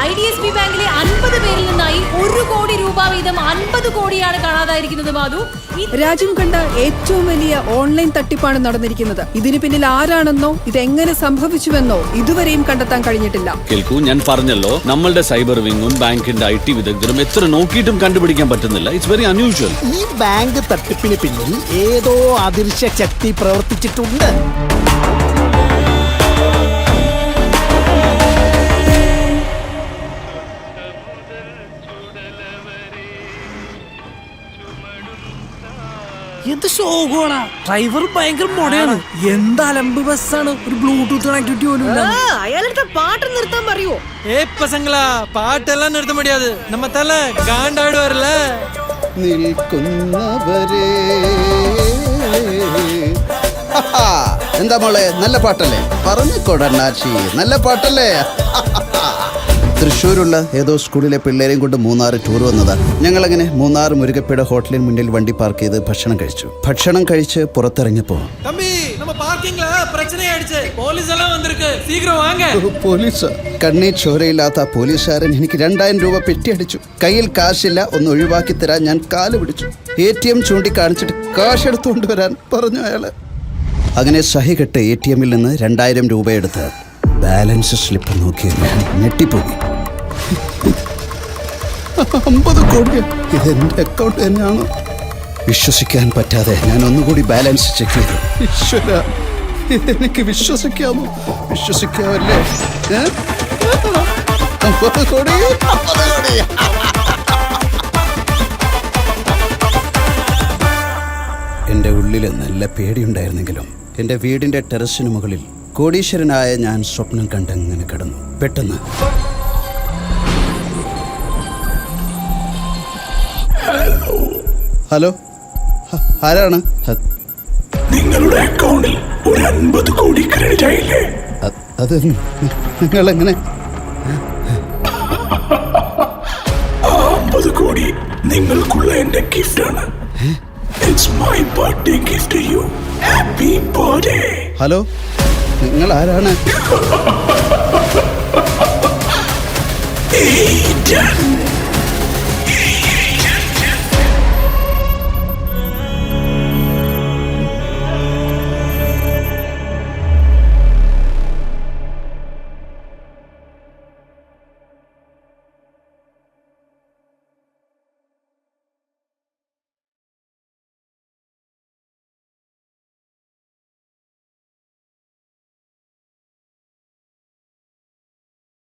IDSP ബാങ്കിലെ 50 പേരിൽ നിന്നായി 1 കോടി രൂപ വീതം 50 കോടിയാണ് കാണാതായിരിക്കുന്നത്. മാധു, രാജ്യം കണ്ട ഏറ്റവും വലിയ ഓൺലൈൻ തട്ടിപ്പാണ് നടന്നിരിക്കുന്നത്. ഇതിന് പിന്നിൽ ആരാണെന്നോ ഇതെങ്ങനെ സംഭവിച്ചുവെന്നോ ഇതുവരെയും കണ്ടെത്താൻ കഴിഞ്ഞിട്ടില്ല. കേൾക്കൂ, ഞാൻ പറഞ്ഞല്ലോ, നമ്മളുടെ സൈബർ വിങ്ങും ബാങ്കിന്റെ IT വിദഗ്ധരും എത്ര നോക്കിയിട്ടും കണ്ടുപിടിക്കാൻ പറ്റുന്നില്ല. It's very unusual. ഈ ബാങ്ക് തട്ടിപ്പിന് പിന്നിൽ ഏതോ അദൃശ്യ ശക്തി പ്രവർത്തിച്ചിട്ടുണ്ട്. എന്ത് ശോകമാണ്. ഡ്രൈവർ ഭയങ്കര മോഡയാണ്. എന്താ അലമ്പ് ബസ്സാണ്. ഒരു ബ്ലൂടൂത്ത് കണക്ടിവിറ്റി പോലും അയാളുടെ പാട്ട് നിർത്താൻ പറയുമോ? പസങ്ങളാ, പാട്ടെല്ലാം നിർത്ത മുടിയാത്. നമ്മ തല കാണ്ടാട് വരല നിൽക്കുന്നവരെ. എന്താ മോളെ, നല്ല പാട്ടല്ലേ? പറഞ്ഞുകൊടണ്ണാച്ചി, നല്ല പാട്ടല്ലേ? തൃശ്ശൂരുള്ള ഏതോ സ്കൂളിലെ പിള്ളേരെയും കൊണ്ട് മൂന്നാർ ടൂർ വന്നതാ. ഞങ്ങളങ്ങനെ മൂന്നാർ മുരുകപ്പേട ഹോട്ടലിന് മുന്നിൽ വണ്ടി പാർക്ക് ചെയ്ത് ഭക്ഷണം കഴിച്ചു. ഭക്ഷണം കഴിച്ച് പുറത്തിറങ്ങിയപ്പോ പോലീസ്, കണ്ണീർ ചോരയില്ലാത്ത പോലീസുകാരൻ എനിക്ക് 2000 രൂപ പെറ്റിയടിച്ചു. കയ്യിൽ കാശില്ല, ഒന്ന് ഒഴിവാക്കി തരാൻ ഞാൻ കാല് പിടിച്ചു. ATM ചൂണ്ടിക്കാണിച്ചിട്ട് കാശ് എടുത്തുകൊണ്ട് വരാൻ പറഞ്ഞു അയാള്. അങ്ങനെ സഹികെട്ട് ATM-ൽ നിന്ന് 2000 രൂപ എടുത്ത് ബാലൻസ് സ്ലിപ്പ് നോക്കി ഞെട്ടിപ്പോയി. 50 കോടി. ഇതെന്റെ അക്കൗണ്ട് തന്നെയാണ്. വിശ്വസിക്കാൻ പറ്റാതെ ഞാൻ ഒന്നുകൂടി ബാലൻസ് ചെക്ക് ചെയ്തു. ഈശ്വര, ഇതെനിക്ക് വിശ്വസിക്കാമോ? വിശ്വസിക്കാമല്ലേ? 50 കോടി. എൻ്റെ ഉള്ളിൽ നല്ല പേടിയുണ്ടായിരുന്നെങ്കിലും എൻ്റെ വീടിൻ്റെ ടെറസിന് മുകളിൽ കോടീശ്വരനായ ഞാൻ സ്വപ്നം കണ്ടങ്ങനെ കിടന്നു. പെട്ടെന്ന് ഹലോ, ആരാണ്? നിങ്ങളുടെ അക്കൗണ്ടിൽ ഒരു 50 കോടി ക്രെഡിറ്റ് ആയില്ലേ? അത് നിങ്ങളെങ്ങനെ? 50 കോടി നിങ്ങൾക്കുള്ള എന്റെ ഗിഫ്റ്റ് ആണ്. It's my birthday gift to you. Happy birthday. Hello, നിങ്ങൾ ആരാണ്?